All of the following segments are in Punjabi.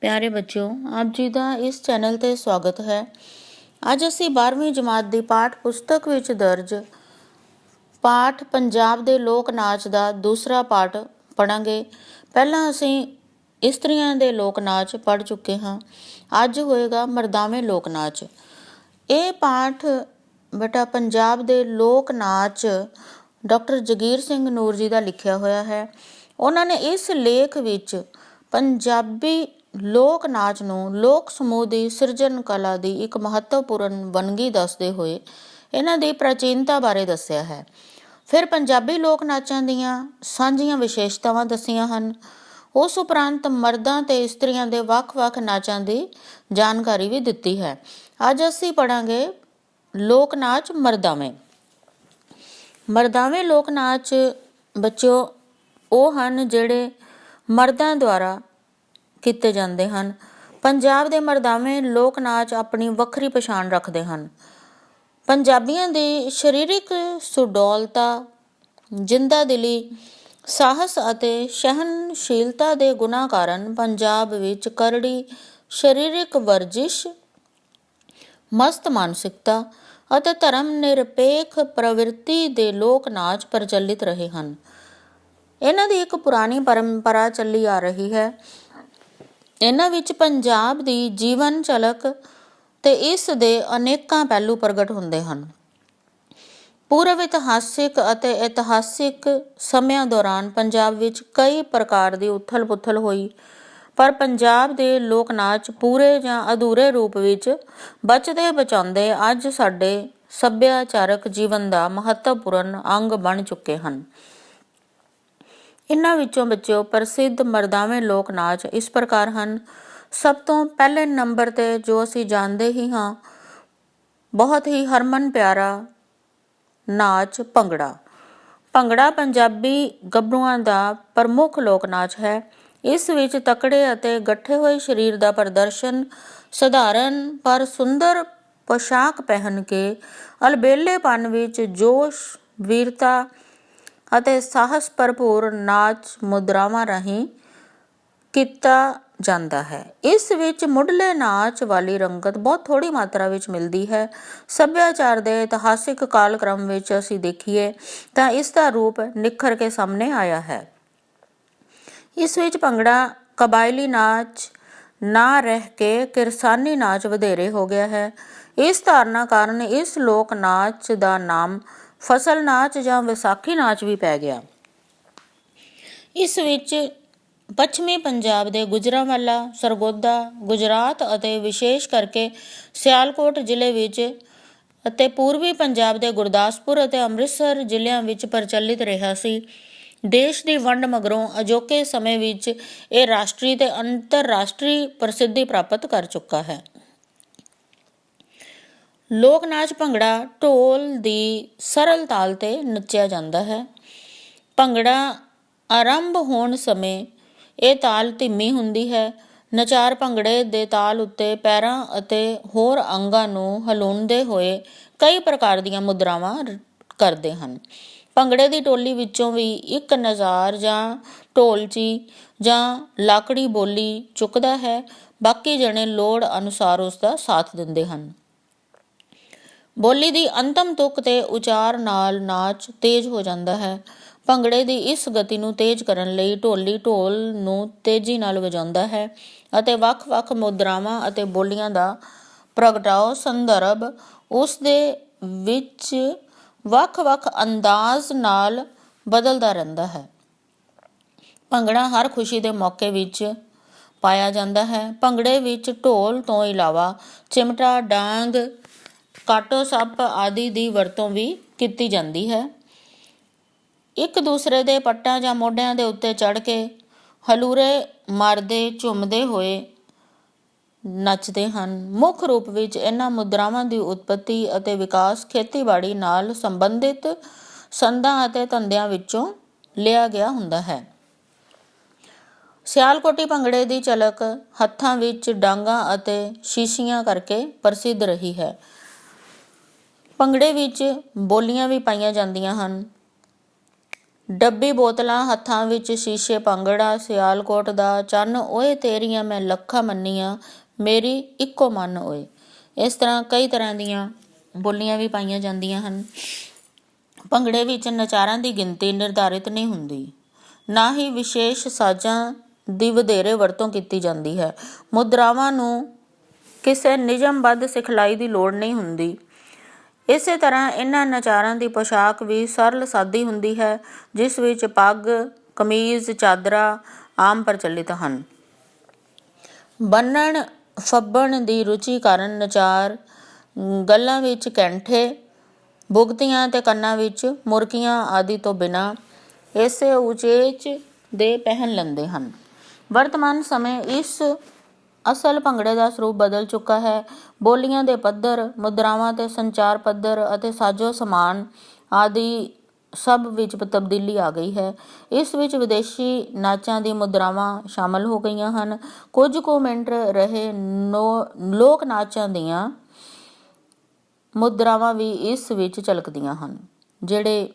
ਪਿਆਰੇ ਬੱਚਿਓ, ਆਪ ਜੀ ਦਾ ਇਸ ਚੈਨਲ ਤੇ ਸਵਾਗਤ ਹੈ। ਅੱਜ ਅਸੀਂ 12ਵੀਂ ਜਮਾਤ ਦੀ ਪਾਠ ਪੁਸਤਕ ਵਿੱਚ ਦਰਜ ਪਾਠ ਪੰਜਾਬ ਦੇ ਲੋਕ ਨਾਚ ਦਾ ਦੂਸਰਾ ਪਾਠ ਪੜਾਂਗੇ। ਪਹਿਲਾਂ ਅਸੀਂ ਇਸਤਰੀਆਂ ਦੇ ਲੋਕ ਨਾਚ ਪੜ੍ਹ ਚੁੱਕੇ ਹਾਂ। ਅੱਜ ਹੋਏਗਾ ਮਰਦਾਵੇਂ ਲੋਕ ਨਾਚ। ਇਹ ਪਾਠ ਬੇਟਾ ਪੰਜਾਬ ਦੇ ਲੋਕ ਨਾਚ ਡਾਕਟਰ ਜਗੀਰ ਸਿੰਘ ਨੂਰ ਜੀ ਦਾ ਲਿਖਿਆ ਹੋਇਆ ਹੈ। ਉਹਨਾਂ ਨੇ ਇਸ ਲੇਖ ਵਿੱਚ ਪੰਜਾਬੀ ਲੋਕ ਨਾਚ ਨੂੰ ਲੋਕ ਸਮੂਹ ਦੀ ਸਿਰਜਣ ਕਲਾ ਦੀ ਇੱਕ ਮਹੱਤਵਪੂਰਨ ਵੰਨਗੀ ਦੱਸਦੇ ਹੋਏ ਇਹਨਾਂ ਦੀ ਪ੍ਰਾਚੀਨਤਾ ਬਾਰੇ ਦੱਸਿਆ ਹੈ। ਫਿਰ ਪੰਜਾਬੀ ਲੋਕ ਨਾਚਾਂ ਦੀਆਂ ਸਾਂਝੀਆਂ ਵਿਸ਼ੇਸ਼ਤਾਵਾਂ ਦੱਸੀਆਂ ਹਨ। ਉਸ ਉਪਰੰਤ ਮਰਦਾਂ ਤੇ ਇਸਤਰੀਆਂ ਦੇ ਵੱਖ-ਵੱਖ ਨਾਚਾਂ ਦੀ ਜਾਣਕਾਰੀ ਵੀ ਦਿੱਤੀ ਹੈ। ਅੱਜ ਅਸੀਂ ਪੜਾਂਗੇ ਲੋਕ ਨਾਚ ਮਰਦਾਵੇਂ। ਮਰਦਾਵੇਂ ਲੋਕ ਨਾਚ ਬੱਚਿਓ ਉਹ ਹਨ ਜਿਹੜੇ ਮਰਦਾਂ ਦੁਆਰਾ ਕੀਤੇ ਜਾਂਦੇ ਹਨ। ਪੰਜਾਬ ਦੇ ਮਰਦਾਵੇਂ ਲੋਕ ਨਾਚ ਆਪਣੀ ਵੱਖਰੀ ਪਛਾਣ ਰੱਖਦੇ ਹਨ। ਪੰਜਾਬੀਆਂ ਦੀ ਸਰੀਰਕ ਸੁਡੌਲਤਾ, ਜਿੰਦਾ ਦਿਲੀ, ਸਾਹਸ ਅਤੇ ਸਹਿਣਸ਼ੀਲਤਾ ਦੇ ਗੁਣਾਂ ਕਾਰਨ ਪੰਜਾਬ ਵਿੱਚ ਕਰੜੀ ਸਰੀਰਕ ਵਰਜਿਸ਼, ਮਸਤ ਮਾਨਸਿਕਤਾ ਅਤੇ ਧਰਮ ਨਿਰਪੇਖ ਪ੍ਰਵਿਰਤੀ ਦੇ ਲੋਕ ਨਾਚ ਪ੍ਰਚਲਿਤ ਰਹੇ ਹਨ। ਇਹਨਾਂ ਦੀ ਇੱਕ ਪੁਰਾਣੀ ਪਰੰਪਰਾ ਚੱਲੀ ਆ ਰਹੀ ਹੈ। ਇਹਨਾਂ ਵਿੱਚ ਪੰਜਾਬ ਦੀ ਜੀਵਨ ਝਲਕ ਤੇ ਇਸ ਦੇ ਅਨੇਕਾਂ ਪਹਿਲੂ ਪ੍ਰਗਟ ਹੁੰਦੇ ਹਨ। ਪੂਰਵ ਇਤਿਹਾਸਿਕ ਅਤੇ ਇਤਿਹਾਸਿਕ ਸਮਿਆਂ ਦੌਰਾਨ ਪੰਜਾਬ ਵਿੱਚ ਕਈ ਪ੍ਰਕਾਰ ਦੀ ਉਥਲ ਪੁਥਲ ਹੋਈ, ਪਰ ਪੰਜਾਬ ਦੇ ਲੋਕ ਨਾਚ ਪੂਰੇ ਜਾਂ ਅਧੂਰੇ ਰੂਪ ਵਿੱਚ ਬਚਦੇ ਬਚਾਉਂਦੇ ਅੱਜ ਸਾਡੇ ਸੱਭਿਆਚਾਰਕ ਜੀਵਨ ਦਾ ਮਹੱਤਵਪੂਰਨ ਅੰਗ ਬਣ ਚੁੱਕੇ ਹਨ। ਇਹਨਾਂ ਵਿੱਚੋਂ ਬੱਚਿਓ ਪ੍ਰਸਿੱਧ ਮਰਦਾਵੇਂ ਲੋਕ ਨਾਚ ਇਸ ਪ੍ਰਕਾਰ ਹਨ। ਸਭ ਤੋਂ ਪਹਿਲੇ ਨੰਬਰ 'ਤੇ ਜੋ ਅਸੀਂ ਜਾਣਦੇ ਹੀ ਹਾਂ, ਬਹੁਤ ਹੀ ਹਰਮਨ ਪਿਆਰਾ ਨਾਚ ਭੰਗੜਾ। ਭੰਗੜਾ ਪੰਜਾਬੀ ਗੱਭਰੂਆਂ ਦਾ ਪ੍ਰਮੁੱਖ ਲੋਕ ਨਾਚ ਹੈ। ਇਸ ਵਿੱਚ ਤਕੜੇ ਅਤੇ ਗੱਠੇ ਹੋਏ ਸਰੀਰ ਦਾ ਪ੍ਰਦਰਸ਼ਨ, ਸਧਾਰਨ ਪਰ ਸੁੰਦਰ ਪੋਸ਼ਾਕ ਪਹਿਨ ਕੇ ਅਲਬੇਲੇਪਨ ਵਿੱਚ ਜੋਸ਼, ਵੀਰਤਾ ਅਤੇ ਸਾਹਸ ਭਰਪੂਰ ਨਾਚ ਮੁਦਰਾਵਾਂ ਰਾਹੀਂ ਕੀਤਾ ਜਾਂਦਾ ਹੈ। ਇਸ ਵਿੱਚ ਮੁੱਢਲੇ ਨਾਚ ਵਾਲੀ ਰੰਗਤ ਬਹੁਤ ਥੋੜ੍ਹੀ ਮਾਤਰਾ ਵਿੱਚ ਮਿਲਦੀ ਹੈ। ਸੱਭਿਆਚਾਰ ਦੇ ਇਤਿਹਾਸਿਕ ਕਾਲਕ੍ਰਮ ਵਿੱਚ ਅਸੀਂ ਦੇਖੀਏ ਤਾਂ ਇਸ ਦਾ ਰੂਪ ਨਿਖਰ ਕੇ ਸਾਹਮਣੇ ਆਇਆ ਹੈ। ਇਸ ਵਿੱਚ ਭੰਗੜਾ ਕਬਾਇਲੀ ਨਾਚ ਨਾ ਰਹਿ ਕੇ ਕਿਰਸਾਨੀ ਨਾਚ ਵਧੇਰੇ ਹੋ ਗਿਆ ਹੈ। ਇਸ ਧਾਰਨਾ ਕਾਰਨ ਇਸ ਲੋਕ ਨਾਚ ਦਾ ਨਾਮ ਫਸਲ ਨਾਚ ਜਾਂ ਵਿਸਾਖੀ ਨਾਚ ਵੀ ਪੈ ਗਿਆ। ਇਸ ਵਿੱਚ ਪੱਛਮੀ ਪੰਜਾਬ ਦੇ ਗੁਜਰਾਂਵਾਲਾ, ਸਰਗੋਦਾ, ਗੁਜਰਾਤ ਅਤੇ ਵਿਸ਼ੇਸ਼ ਕਰਕੇ ਸਿਆਲਕੋਟ ਜ਼ਿਲ੍ਹੇ ਵਿੱਚ ਅਤੇ ਪੂਰਬੀ ਪੰਜਾਬ ਦੇ ਗੁਰਦਾਸਪੁਰ ਅਤੇ ਅੰਮ੍ਰਿਤਸਰ ਜ਼ਿਲ੍ਹਿਆਂ ਵਿੱਚ ਪ੍ਰਚਲਿਤ ਰਿਹਾ ਸੀ। ਦੇਸ਼ ਦੀ ਵੰਡ ਮਗਰੋਂ ਅਜੋਕੇ ਸਮੇਂ ਵਿੱਚ ਇਹ ਰਾਸ਼ਟਰੀ ਤੇ ਅੰਤਰਰਾਸ਼ਟਰੀ ਪ੍ਰਸਿੱਧੀ ਪ੍ਰਾਪਤ ਕਰ ਚੁੱਕਾ ਹੈ। ਲੋਕ ਨਾਚ ਭੰਗੜਾ ਢੋਲ ਦੀ ਸਰਲ ਤਾਲ 'ਤੇ ਨੱਚਿਆ ਜਾਂਦਾ ਹੈ। ਭੰਗੜਾ ਆਰੰਭ ਹੋਣ ਸਮੇਂ ਇਹ ਤਾਲ ਧੀਮੀ ਹੁੰਦੀ ਹੈ। ਨਚਾਰ ਭੰਗੜੇ ਦੇ ਤਾਲ ਉੱਤੇ ਪੈਰਾਂ ਅਤੇ ਹੋਰ ਅੰਗਾਂ ਨੂੰ ਹਿਲਾਉਂਦੇ ਹੋਏ ਕਈ ਪ੍ਰਕਾਰ ਦੀਆਂ ਮੁਦਰਾਵਾਂ ਕਰਦੇ ਹਨ। ਭੰਗੜੇ ਦੀ ਟੋਲੀ ਵਿੱਚੋਂ ਵੀ ਇੱਕ ਨਜ਼ਾਰ ਜਾਂ ਢੋਲਚੀ ਜਾਂ ਲਾਕੜੀ ਬੋਲੀ ਚੁੱਕਦਾ ਹੈ। ਬਾਕੀ ਜਣੇ ਲੋੜ ਅਨੁਸਾਰ ਉਸ ਦਾ ਸਾਥ ਦਿੰਦੇ ਹਨ। ਬੋਲੀ ਦੀ ਅੰਤਮ ਤੁਕ ਤੇ ਉਚਾਰ ਨਾਲ ਨਾਚ ਤੇਜ਼ ਹੋ ਜਾਂਦਾ ਹੈ। ਭੰਗੜੇ ਦੀ ਇਸ ਗਤੀ ਨੂੰ ਤੇਜ਼ ਕਰਨ ਲਈ ਢੋਲੀ ਢੋਲ ਨੂੰ ਤੇਜ਼ੀ ਨਾਲ ਵਜਾਉਂਦਾ ਹੈ ਅਤੇ ਵੱਖ-ਵੱਖ ਮੁਦਰਾਵਾਂ ਅਤੇ ਬੋਲੀਆਂ ਦਾ ਪ੍ਰਗਟਾਓ ਸੰਦਰਭ ਉਸ ਦੇ ਵਿੱਚ ਵੱਖ-ਵੱਖ ਅੰਦਾਜ਼ ਨਾਲ ਬਦਲਦਾ ਰਹਿੰਦਾ ਹੈ। ਭੰਗੜਾ ਹਰ ਖੁਸ਼ੀ ਦੇ ਮੌਕੇ ਵਿੱਚ ਪਾਇਆ ਜਾਂਦਾ ਹੈ। ਭੰਗੜੇ ਵਿੱਚ ਢੋਲ ਤੋਂ ਇਲਾਵਾ ਚਿਮਟਾ, ਡਾਂਗ, ਕਾਟੋ ਸੱਪ ਆਦਿ ਦੀ ਵਰਤੋਂ ਵੀ ਕੀਤੀ ਜਾਂਦੀ ਹੈ। ਇੱਕ ਦੂਸਰੇ ਦੇ ਪੱਟਾਂ ਜਾਂ ਮੋਢਿਆਂ ਦੇ ਉੱਤੇ ਚੜ੍ਹ ਕੇ ਹਲੂਰੇ ਮਾਰਦੇ ਝੂਮਦੇ ਹੋਏ ਨੱਚਦੇ ਹਨ। ਮੁੱਖ ਰੂਪ ਵਿੱਚ ਇਹਨਾਂ ਮੁਦਰਾਵਾਂ ਦੀ ਉਤਪੱਤੀ ਅਤੇ ਵਿਕਾਸ ਖੇਤੀਬਾੜੀ ਨਾਲ ਸੰਬੰਧਿਤ ਸੰਦਾਂ ਅਤੇ ਧੰਦਿਆਂ ਵਿੱਚੋਂ ਲਿਆ ਗਿਆ ਹੁੰਦਾ ਹੈ। ਸਿਆਲਕੋਟੀ ਭੰਗੜੇ ਦੀ ਝਲਕ ਹੱਥਾਂ ਵਿੱਚ ਡਾਂਗਾਂ ਅਤੇ ਸ਼ੀਸ਼ੀਆਂ ਕਰਕੇ ਪ੍ਰਸਿੱਧ ਰਹੀ ਹੈ। ਭੰਗੜੇ ਵਿੱਚ ਬੋਲੀਆਂ ਵੀ ਪਾਈਆਂ ਜਾਂਦੀਆਂ ਹਨ। ਡੱਬੀ ਬੋਤਲਾਂ ਹੱਥਾਂ ਵਿੱਚ ਸ਼ੀਸ਼ੇ ਭੰਗੜਾ ਸਿਆਲਕੋਟ ਦਾ ਚੰਨ ਓਏ ਤੇਰੀਆਂ ਮੈਂ ਲੱਖਾਂ ਮੰਨੀਆਂ ਮੇਰੀ ਇੱਕੋ ਮਨ ਓਏ। ਇਸ ਤਰ੍ਹਾਂ ਕਈ ਤਰ੍ਹਾਂ ਦੀਆਂ ਬੋਲੀਆਂ ਵੀ ਪਾਈਆਂ ਜਾਂਦੀਆਂ ਹਨ। ਭੰਗੜੇ ਵਿੱਚ ਨਚਾਰਾਂ ਦੀ ਗਿਣਤੀ ਨਿਰਧਾਰਿਤ ਨਹੀਂ ਹੁੰਦੀ, ਨਾ ਹੀ ਵਿਸ਼ੇਸ਼ ਸਾਜ਼ਾਂ ਦੀ ਵਧੇਰੇ ਵਰਤੋਂ ਕੀਤੀ ਜਾਂਦੀ ਹੈ। ਮੁਦਰਾਵਾਂ ਨੂੰ ਕਿਸੇ ਨਿਯਮਬੱਧ ਸਿਖਲਾਈ ਦੀ ਲੋੜ ਨਹੀਂ ਹੁੰਦੀ। ਇਸੇ ਤਰ੍ਹਾਂ ਇਹਨਾਂ ਨਚਾਰਾਂ ਦੀ ਪੋਸ਼ਾਕ ਵੀ ਸਰਲ ਸਾਦੀ ਹੁੰਦੀ ਹੈ, ਜਿਸ ਵਿੱਚ ਪੱਗ, ਕਮੀਜ਼, ਚਾਦਰਾ ਆਮ ਪ੍ਰਚਲਿਤ ਹਨ। ਬੰਨਣ ਫੱਬਣ ਦੀ ਰੁਚੀ ਕਾਰਨ ਨਚਾਰ ਗਲਾਂ ਵਿੱਚ ਕੈਂਠੇ, ਭੁਗਤੀਆਂ ਤੇ ਕੰਨਾਂ ਵਿੱਚ ਮੁਰਕੀਆਂ ਆਦਿ ਤੋਂ ਬਿਨਾਂ ਇਸੇ ਉਚੇਚ ਦੇ ਪਹਿਨ ਲੈਂਦੇ ਹਨ। ਵਰਤਮਾਨ ਸਮੇਂ ਇਸ ਅਸਲ ਭੰਗੜੇ ਦਾ ਸਰੂਪ ਬਦਲ ਚੁੱਕਾ ਹੈ। ਬੋਲੀਆਂ ਦੇ ਪੱਧਰ, ਮੁਦਰਾਵਾਂ ਤੇ ਸੰਚਾਰ ਪੱਧਰ ਅਤੇ ਸਾਜੋ ਸਮਾਨ ਆਦਿ ਸਭ ਵਿੱਚ ਤਬਦੀਲੀ ਆ ਗਈ ਹੈ। ਇਸ ਵਿੱਚ ਵਿਦੇਸ਼ੀ ਨਾਚਾਂ ਦੀ ਮੁਦਰਾਵਾਂ ਸ਼ਾਮਲ ਹੋ ਗਈਆਂ ਹਨ। ਕੁਝ ਕੁ ਮਿੰਟ ਰਹੇ ਲੋਕ ਨਾਚਾਂ ਦੀਆਂ ਮੁਦਰਾਵਾਂ ਵੀ ਇਸ ਵਿੱਚ ਝਲਕਦੀਆਂ ਹਨ। ਜਿਹੜੇ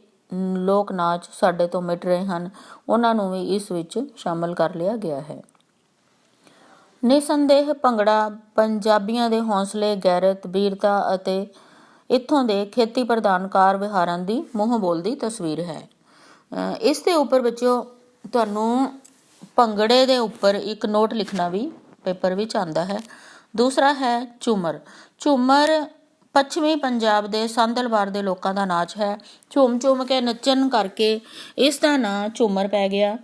ਲੋਕ ਨਾਚ ਸਾਡੇ ਤੋਂ ਮਿਟ ਰਹੇ ਹਨ, ਉਹਨਾਂ ਨੂੰ ਵੀ ਇਸ ਵਿੱਚ ਸ਼ਾਮਲ ਕਰ ਲਿਆ ਗਿਆ ਹੈ। ਨਿਸੰਦੇਹ ਭੰਗੜਾ ਪੰਜਾਬੀਆਂ ਦੇ ਹੌਸਲੇ, ਗੈਰਤ, ਬੀਰਤਾ ਅਤੇ ਇੱਥੋਂ ਦੇ ਖੇਤੀ ਪ੍ਰਧਾਨ ਕਾਰ ਵਿਹਾਰਾਂ ਦੀ ਮੂੰਹ ਬੋਲਦੀ ਤਸਵੀਰ ਹੈ। ਇਸ ਦੇ ਉੱਪਰ ਬੱਚਿਓ ਤੁਹਾਨੂੰ ਭੰਗੜੇ ਦੇ ਉੱਪਰ ਇੱਕ ਨੋਟ ਲਿਖਣਾ ਵੀ ਪੇਪਰ ਵਿੱਚ ਆਉਂਦਾ ਹੈ। ਦੂਸਰਾ ਹੈ ਝੂਮਰ। ਝੂਮਰ ਪੱਛਮੀ ਪੰਜਾਬ ਦੇ ਸਾਂਦਲਬਾਰ ਦੇ ਲੋਕਾਂ ਦਾ ਨਾਚ ਹੈ। ਝੂਮ ਝੂਮ ਕੇ ਨੱਚਣ ਕਰਕੇ ਇਸ ਦਾ ਨਾਂ ਝੂਮਰ ਪੈ ਗਿਆ।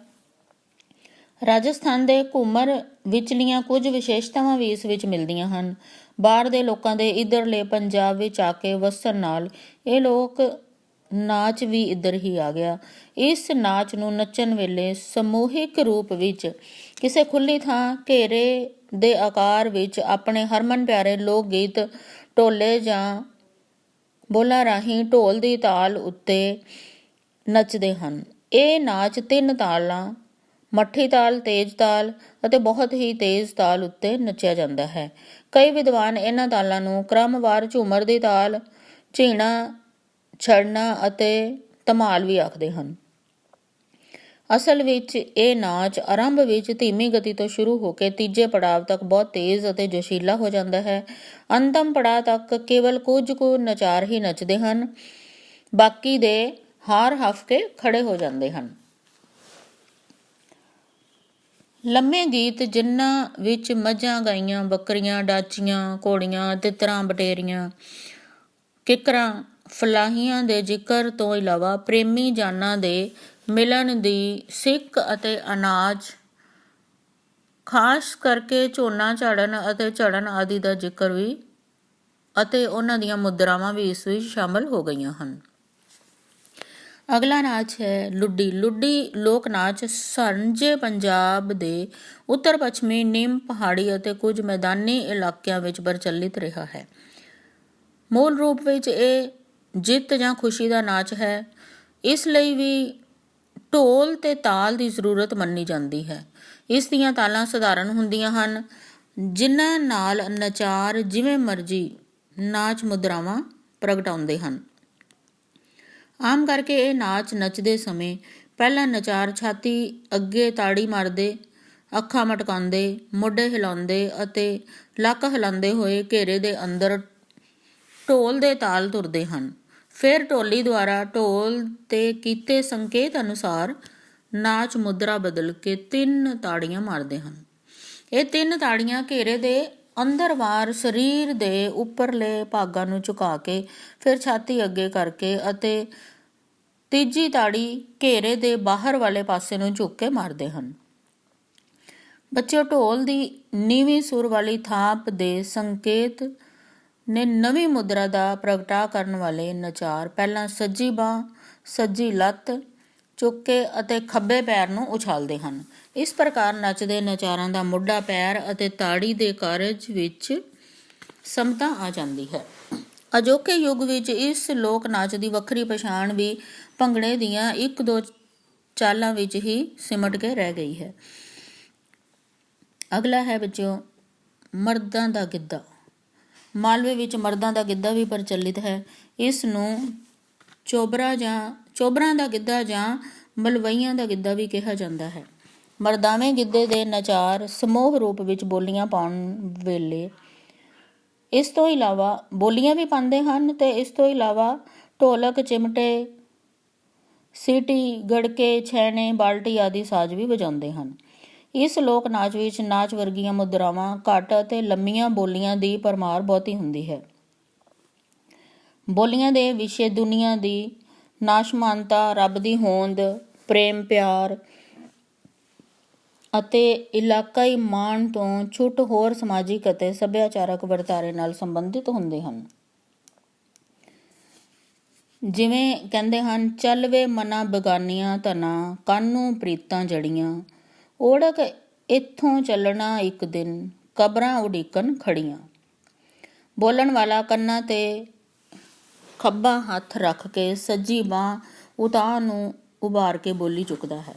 ਰਾਜਸਥਾਨ ਦੇ ਘੂਮਰ ਵਿਚਲੀਆਂ ਕੁਝ ਵਿਸ਼ੇਸ਼ਤਾਵਾਂ ਵੀ ਇਸ ਵਿੱਚ ਮਿਲਦੀਆਂ ਹਨ। ਬਾਹਰ ਦੇ ਲੋਕਾਂ ਦੇ ਇੱਧਰਲੇ ਪੰਜਾਬ ਵਿੱਚ ਆ ਕੇ ਵਸਣ ਨਾਲ ਇਹ ਲੋਕ ਨਾਚ ਵੀ ਇੱਧਰ ਹੀ ਆ ਗਿਆ। ਇਸ ਨਾਚ ਨੂੰ ਨੱਚਣ ਵੇਲੇ ਸਮੂਹਿਕ ਰੂਪ ਵਿੱਚ ਕਿਸੇ ਖੁੱਲ੍ਹੀ ਥਾਂ ਘੇਰੇ ਦੇ ਆਕਾਰ ਵਿੱਚ ਆਪਣੇ ਹਰਮਨ ਪਿਆਰੇ ਲੋਕ ਗੀਤ ਢੋਲੇ ਜਾਂ ਬੋਲਾਂ ਰਾਹੀਂ ਢੋਲ ਦੀ ਤਾਲ ਉੱਤੇ ਨੱਚਦੇ ਹਨ। ਇਹ ਨਾਚ 3 ਤਾਲਾਂ, ਮੱਠੀ ਤਾਲ, ਤੇਜ਼ ਤਾਲ ਅਤੇ ਬਹੁਤ ਹੀ ਤੇਜ਼ ਤਾਲ ਉੱਤੇ ਨੱਚਿਆ ਜਾਂਦਾ ਹੈ। ਕਈ ਵਿਦਵਾਨ ਇਹਨਾਂ ਤਾਲਾਂ ਨੂੰ ਕ੍ਰਮਵਾਰ ਝੂਮਰ ਦੀ ਤਾਲ, ਝੀਣਾ, ਛੜਨਾ ਅਤੇ ਧਮਾਲ ਵੀ ਆਖਦੇ ਹਨ। ਅਸਲ ਵਿੱਚ ਇਹ ਨਾਚ ਆਰੰਭ ਵਿੱਚ ਧੀਮੀ ਗਤੀ ਤੋਂ ਸ਼ੁਰੂ ਹੋ ਕੇ ਤੀਜੇ ਪੜਾਅ ਤੱਕ ਬਹੁਤ ਤੇਜ਼ ਅਤੇ ਜੋਸ਼ੀਲਾ ਹੋ ਜਾਂਦਾ ਹੈ। ਅੰਤਮ ਪੜਾਅ ਤੱਕ ਕੇਵਲ ਕੁਝ ਕੁ ਨਚਾਰ ਹੀ ਨੱਚਦੇ ਹਨ, ਬਾਕੀ ਦੇ ਹਾਰ ਹੱਫ ਕੇ ਖੜੇ ਹੋ ਜਾਂਦੇ ਹਨ। ਲੰਮੇ ਗੀਤ ਜਿਨ੍ਹਾਂ ਵਿੱਚ ਮੱਝਾਂ, ਗਾਈਆਂ, ਬੱਕਰੀਆਂ, ਡਾਚੀਆਂ, ਘੋੜੀਆਂ, ਤਿੱਤਰਾਂ, ਬਟੇਰੀਆਂ, ਕਿੱਕਰਾਂ, ਫਲਾਹੀਆਂ ਦੇ ਜ਼ਿਕਰ ਤੋਂ ਇਲਾਵਾ ਪ੍ਰੇਮੀ ਜਾਨਾਂ ਦੇ ਮਿਲਣ ਦੀ ਸਿੱਕ ਅਤੇ ਅਨਾਜ, ਖਾਸ ਕਰਕੇ ਝੋਨਾ ਝਾੜਨ ਅਤੇ ਝੜਨ ਆਦਿ ਦਾ ਜ਼ਿਕਰ ਵੀ ਅਤੇ ਉਹਨਾਂ ਦੀਆਂ ਮੁਦਰਾਵਾਂ ਵੀ ਇਸ ਵਿੱਚ ਸ਼ਾਮਲ ਹੋ ਗਈਆਂ ਹਨ। ਅਗਲਾ ਨਾਚ ਹੈ ਲੁੱਡੀ। ਲੁੱਡੀ ਲੋਕ ਨਾਚ ਸਾਂਝੇ ਪੰਜਾਬ ਦੇ ਉੱਤਰ ਪੱਛਮੀ ਨਿੰਮ ਪਹਾੜੀ ਅਤੇ ਕੁਝ ਮੈਦਾਨੀ ਇਲਾਕਿਆਂ ਵਿੱਚ ਪ੍ਰਚਲਿਤ ਰਿਹਾ ਹੈ। ਮੂਲ ਰੂਪ ਵਿੱਚ ਇਹ ਜਿੱਤ ਜਾਂ ਖੁਸ਼ੀ ਦਾ ਨਾਚ ਹੈ। ਇਸ ਲਈ ਵੀ ਢੋਲ ਤੇ ਤਾਲ ਦੀ ਜ਼ਰੂਰਤ ਮੰਨੀ ਜਾਂਦੀ ਹੈ। ਇਸ ਦੀਆਂ ਤਾਲਾਂ ਸਧਾਰਨ ਹੁੰਦੀਆਂ ਹਨ, ਜਿਨ੍ਹਾਂ ਨਾਲ ਨਚਾਰ ਜਿਵੇਂ ਮਰਜ਼ੀ ਨਾਚ ਮੁਦਰਾਵਾਂ ਪ੍ਰਗਟਾਉਂਦੇ ਹਨ। ਆਮ ਕਰਕੇ ਇਹ ਨਾਚ ਨੱਚਦੇ ਸਮੇਂ ਪਹਿਲਾਂ ਨਚਾਰ ਛਾਤੀ ਅੱਗੇ ਤਾੜੀ ਮਾਰਦੇ, ਅੱਖਾਂ ਮਟਕਾਉਂਦੇ, ਮੋਢੇ ਹਿਲਾਉਂਦੇ ਅਤੇ ਲੱਕ ਹਿਲਾਉਂਦੇ ਹੋਏ ਘੇਰੇ ਦੇ ਅੰਦਰ ਢੋਲ ਦੇ ਤਾਲ ਧੁਰਦੇ ਹਨ। ਫਿਰ ਢੋਲੀ ਦੁਆਰਾ ਢੋਲ ਤੇ ਕੀਤੇ ਸੰਕੇਤ ਅਨੁਸਾਰ ਨਾਚ ਮੁਦਰਾ ਬਦਲ ਕੇ 3 ਤਾੜੀਆਂ ਮਾਰਦੇ ਹਨ। ਇਹ 3 ਤਾੜੀਆਂ ਘੇਰੇ ਦੇ ਅੰਦਰ-ਬਾਹਰ ਸਰੀਰ ਦੇ ਉੱਪਰਲੇ ਭਾਗਾਂ ਨੂੰ ਝੁਕਾ ਕੇ, ਫਿਰ ਛਾਤੀ ਅੱਗੇ ਕਰਕੇ ਅਤੇ ਤੀਜੀ ਤਾੜੀ ਘੇਰੇ ਦੇ ਬਾਹਰ ਵਾਲੇ ਪਾਸੇ ਨੂੰ ਝੁਕ ਕੇ ਮਾਰਦੇ ਹਨ। ਬੱਚਿਓ, ਢੋਲ ਦੀ ਨੀਵੀਂ ਸੁਰ ਵਾਲੀ ਥਾਪ ਦੇ ਸੰਕੇਤ ਨੇ ਨਵੀਂ ਮੁਦਰਾ ਦਾ ਪ੍ਰਗਟਾ ਕਰਨ ਵਾਲੇ ਨਚਾਰ ਪਹਿਲਾਂ ਸੱਜੀ ਬਾਂਹ, ਸੱਜੀ ਲੱਤ ਚੁੱਕ ਕੇ ਅਤੇ ਖੱਬੇ ਪੈਰ ਨੂੰ ਉਛਾਲਦੇ ਹਨ। ਇਸ ਪ੍ਰਕਾਰ ਨੱਚਦੇ ਨਚਾਰਾਂ ਦਾ ਮੋਢਾ, ਪੈਰ ਅਤੇ ਤਾੜੀ ਦੇ ਕਾਰਜ ਵਿੱਚ ਸਮਤਾ ਆ ਜਾਂਦੀ ਹੈ। ਅਜੋਕੇ ਯੁੱਗ ਵਿੱਚ ਇਸ ਲੋਕ ਨਾਚ ਦੀ ਵੱਖਰੀ ਪਛਾਣ ਵੀ ਭੰਗੜੇ ਦੀਆਂ 1-2 ਚਾਲਾਂ ਵਿੱਚ ਹੀ ਸਿਮਟ ਕੇ ਰਹਿ ਗਈ ਹੈ। ਅਗਲਾ ਹੈ ਬੱਚਿਓ ਮਰਦਾਂ ਦਾ ਗਿੱਧਾ। ਮਾਲਵੇ ਵਿੱਚ ਮਰਦਾਂ ਦਾ ਗਿੱਧਾ ਵੀ ਪ੍ਰਚਲਿਤ ਹੈ। ਇਸ ਨੂੰ ਚੋਬਰਾਂ ਦਾ ਗਿੱਧਾ ਜਾਂ ਮਲਵਈਆਂ ਦਾ ਗਿੱਧਾ ਵੀ ਕਿਹਾ ਜਾਂਦਾ ਹੈ। ਮਰਦਾਵੇਂ ਗਿੱਧੇ ਦੇ ਨਚਾਰ ਸਮੂਹ ਰੂਪ ਵਿੱਚ ਬੋਲੀਆਂ ਪਾਉਣ ਵੇਲੇ ਇਸ ਤੋਂ ਇਲਾਵਾ ਬੋਲੀਆਂ ਵੀ ਪਾਉਂਦੇ ਹਨ ਅਤੇ ਇਸ ਤੋਂ ਇਲਾਵਾ ਢੋਲਕ, ਚਿਮਟੇ, ਸੀਟੀ, ਗੜਕੇ, ਛੈਣੇ, ਬਾਲਟੀ ਆਦਿ ਸਾਜ਼ ਵੀ ਵਜਾਉਂਦੇ ਹਨ। ਇਸ ਲੋਕ ਨਾਚ ਵਿੱਚ ਨਾਚ ਵਰਗੀਆਂ ਮੁਦਰਾਵਾਂ ਘੱਟ ਅਤੇ ਲੰਮੀਆਂ ਬੋਲੀਆਂ ਦੀ ਭਰਮਾਰ ਬਹੁਤੀ ਹੁੰਦੀ ਹੈ। ਬੋਲੀਆਂ ਦੇ ਵਿਸ਼ੇ ਦੁਨੀਆ ਦੀ ਨਾਸ਼ਮਾਨਤਾ, ਰੱਬ ਦੀ ਹੋਂਦ, ਪ੍ਰੇਮ ਪਿਆਰ ਅਤੇ ਇਲਾਕਾਈ ਮਾਣ ਤੋਂ ਛੁੱਟ ਹੋਰ ਸਮਾਜਿਕ ਅਤੇ ਸੱਭਿਆਚਾਰਕ ਵਰਤਾਰੇ ਨਾਲ ਸੰਬੰਧਿਤ ਹੁੰਦੇ ਹਨ। ਜਿਵੇਂ ਕਹਿੰਦੇ ਹਨ, ਚੱਲ ਵੇ ਮਨਾਂ ਬਗਾਨੀਆਂ ਧਨਾਂ, ਕਾਨੂੰ ਪ੍ਰੀਤਾਂ ਜੜੀਆਂ, ਓੜਕ ਇੱਥੋਂ ਚੱਲਣਾ ਇੱਕ ਦਿਨ, ਕਬਰਾਂ ਉਡੀਕਣ ਖੜੀਆਂ। ਬੋਲਣ ਵਾਲਾ ਕੰਨਾਂ ਤੇ ਖੱਬਾ ਹੱਥ ਰੱਖ ਕੇ ਸੱਜੀ ਬਾਂਹ ਉਤਾਂਹ ਨੂੰ ਉਭਾਰ ਕੇ ਬੋਲੀ ਚੁੱਕਦਾ ਹੈ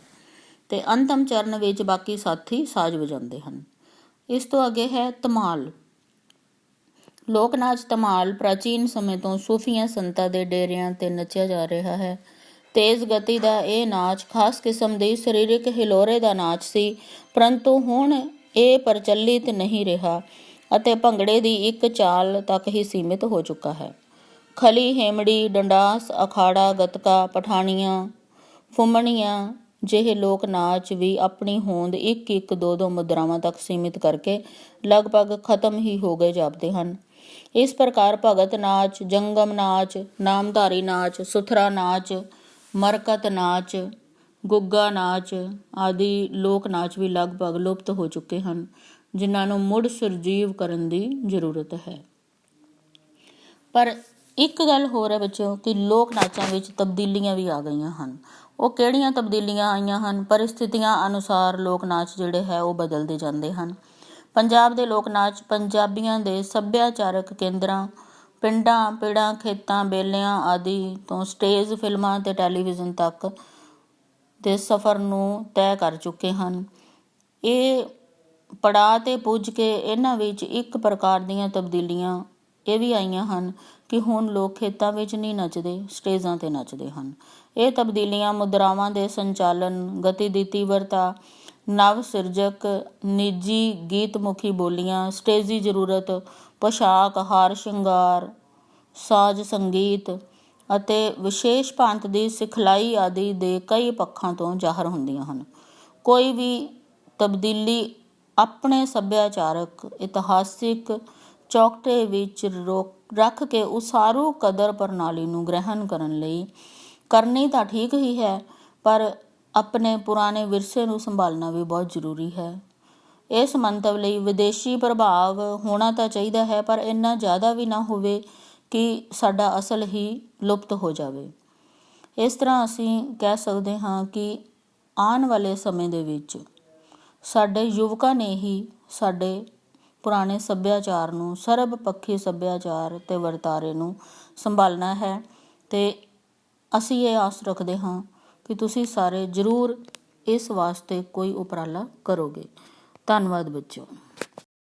ਤੇ ਅੰਤਮ ਚਰਨ ਵਿੱਚ ਬਾਕੀ ਸਾਥੀ ਸਾਜ਼ ਵਜਾਉਂਦੇ ਹਨ। ਇਸ ਤੋਂ ਅੱਗੇ ਹੈ ਧਮਾਲ। ਲੋਕ ਨਾਚ ਧਮਾਲ ਪ੍ਰਾਚੀਨ ਸਮੇਂ ਤੋਂ ਸੂਫੀਆਂ ਸੰਤਾਂ ਦੇ ਡੇਰਿਆਂ ਤੇ ਨੱਚਿਆ ਜਾ ਰਿਹਾ ਹੈ। ਤੇਜ਼ ਗਤੀ ਦਾ ਇਹ ਨਾਚ ਖਾਸ ਕਿਸਮ ਦੀ ਸਰੀਰਕ ਹਿਲੋਰੇ ਦਾ ਨਾਚ ਸੀ, ਪਰੰਤੂ ਹੁਣ ਇਹ ਪ੍ਰਚਲਿਤ ਨਹੀਂ ਰਿਹਾ ਅਤੇ ਭੰਗੜੇ ਦੀ ਇੱਕ ਚਾਲ ਤੱਕ ਹੀ ਸੀਮਿਤ ਹੋ ਚੁੱਕਾ ਹੈ। ਖਲੀ, ਹੇਮੜੀ, ਡੰਡਾਸ, ਅਖਾੜਾ, ਗੱਤਕਾ, ਪਠਾਣੀਆਂ, ਫੁੰਮਣੀਆਂ ਜਿਹੇ ਲੋਕ ਨਾਚ ਵੀ ਆਪਣੀ ਹੋਂਦ ਇੱਕ ਦੋ ਮੁਦਰਾਵਾਂ ਤੱਕ ਸੀਮਿਤ ਕਰਕੇ ਲਗਭਗ ਖਤਮ ਹੀ ਹੋ ਗਏ ਜਾਪਦੇ ਹਨ। ਇਸ ਪ੍ਰਕਾਰ ਭਗਤ ਨਾਚ, ਜੰਗਮ ਨਾਚ, ਨਾਮਧਾਰੀ ਨਾਚ, ਸੁਥਰਾ ਨਾਚ, ਮਰਕਤ ਨਾਚ, ਗੁੱਗਾ ਨਾਚ ਆਦਿ ਲੋਕ ਨਾਚ ਵੀ ਲਗਭਗ ਲੁਪਤ ਹੋ ਚੁੱਕੇ ਹਨ, ਜਿਨ੍ਹਾਂ ਨੂੰ ਮੁੜ ਸੁਰਜੀਵ ਕਰਨ ਦੀ ਜ਼ਰੂਰਤ ਹੈ। ਪਰ ਇੱਕ ਗੱਲ ਹੋਰ ਹੈ ਬੱਚਿਓ ਕਿ ਲੋਕ ਨਾਚਾਂ ਵਿੱਚ ਤਬਦੀਲੀਆਂ ਵੀ ਆ ਗਈਆਂ ਹਨ। ਉਹ ਕਿਹੜੀਆਂ ਤਬਦੀਲੀਆਂ ਆਈਆਂ ਹਨ? ਪਰਿਸਥਿਤੀਆਂ ਅਨੁਸਾਰ ਲੋਕ ਨਾਚ ਜਿਹੜੇ ਹੈ ਉਹ ਬਦਲਦੇ ਜਾਂਦੇ ਹਨ। ਪੰਜਾਬ ਦੇ ਲੋਕ ਨਾਚ ਪੰਜਾਬੀਆਂ ਦੇ ਸੱਭਿਆਚਾਰਕ ਕੇਂਦਰਾਂ, ਪਿੰਡਾਂ, ਪਿੜਾਂ, ਖੇਤਾਂ, ਬੇਲਿਆਂ ਆਦਿ ਤੋਂ ਸਟੇਜ, ਫਿਲਮਾਂ ਅਤੇ ਟੈਲੀਵਿਜ਼ਨ ਤੱਕ ਦੇ ਸਫ਼ਰ ਨੂੰ ਤੈਅ ਕਰ ਚੁੱਕੇ ਹਨ। ਇਹ ਪੜਾਅ 'ਤੇ ਪੁੱਜ ਕੇ ਇਹਨਾਂ ਵਿੱਚ ਇੱਕ ਪ੍ਰਕਾਰ ਦੀਆਂ ਤਬਦੀਲੀਆਂ ਇਹ ਵੀ ਆਈਆਂ ਹਨ ਕਿ ਹੁਣ ਲੋਕ ਖੇਤਾਂ ਵਿੱਚ ਨਹੀਂ ਨੱਚਦੇ, ਸਟੇਜਾਂ 'ਤੇ ਨੱਚਦੇ ਹਨ। ਇਹ ਤਬਦੀਲੀਆਂ ਮੁਦਰਾਵਾਂ ਦੇ ਸੰਚਾਲਨ, ਗਤੀ ਦੀ ਤੀਬਰਤਾ, ਨਵ ਸਿਰਜਕ ਨਿੱਜੀ ਗੀਤ ਮੁਖੀ ਬੋਲੀਆਂ, ਸਟੇਜੀ ਜ਼ਰੂਰਤ, ਪੋਸ਼ਾਕ, ਹਾਰ ਸ਼ਿੰਗਾਰ, ਸਾਜ਼ ਸੰਗੀਤ ਅਤੇ ਵਿਸ਼ੇਸ਼ ਭਾਂਤ ਦੀ ਸਿਖਲਾਈ ਆਦਿ ਦੇ ਕਈ ਪੱਖਾਂ ਤੋਂ ਜ਼ਾਹਰ ਹੁੰਦੀਆਂ ਹਨ। ਕੋਈ ਵੀ ਤਬਦੀਲੀ ਆਪਣੇ ਸੱਭਿਆਚਾਰਕ, ਇਤਿਹਾਸਿਕ ਚੌਕਠੇ ਵਿੱਚ ਰੱਖ ਕੇ ਉਸਾਰੂ ਕਦਰ ਪ੍ਰਣਾਲੀ ਨੂੰ ਗ੍ਰਹਿਣ ਕਰਨ ਲਈ ਕਰਨੀ ਤਾਂ ਠੀਕ ਹੀ ਹੈ, ਪਰ ਆਪਣੇ ਪੁਰਾਣੇ ਵਿਰਸੇ ਨੂੰ ਸੰਭਾਲਣਾ ਵੀ ਬਹੁਤ ਜ਼ਰੂਰੀ ਹੈ। ਇਸ ਮੰਤਵ ਲਈ ਵਿਦੇਸ਼ੀ ਪ੍ਰਭਾਵ ਹੋਣਾ ਤਾਂ ਚਾਹੀਦਾ ਹੈ, ਪਰ ਇੰਨਾ ਜ਼ਿਆਦਾ ਵੀ ਨਾ ਹੋਵੇ ਕਿ ਸਾਡਾ ਅਸਲ ਹੀ ਲੁਪਤ ਹੋ ਜਾਵੇ। ਇਸ ਤਰ੍ਹਾਂ ਅਸੀਂ ਕਹਿ ਸਕਦੇ ਹਾਂ ਕਿ ਆਉਣ ਵਾਲੇ ਸਮੇਂ ਦੇ ਵਿੱਚ ਸਾਡੇ ਯੁਵਕਾਂ ਨੇ ਹੀ ਸਾਡੇ ਪੁਰਾਣੇ ਸੱਭਿਆਚਾਰ ਨੂੰ, ਸਰਬ ਪੱਖੀ ਸੱਭਿਆਚਾਰ ਅਤੇ ਵਰਤਾਰੇ ਨੂੰ ਸੰਭਾਲਣਾ ਹੈ ਅਤੇ ਅਸੀਂ ਇਹ ਆਸ ਰੱਖਦੇ ਹਾਂ ਕਿ ਤੁਸੀਂ ਸਾਰੇ ਜ਼ਰੂਰ ਇਸ ਵਾਸਤੇ ਕੋਈ ਉਪਰਾਲਾ ਕਰੋਗੇ। ਧੰਨਵਾਦ ਬੱਚਿਓ।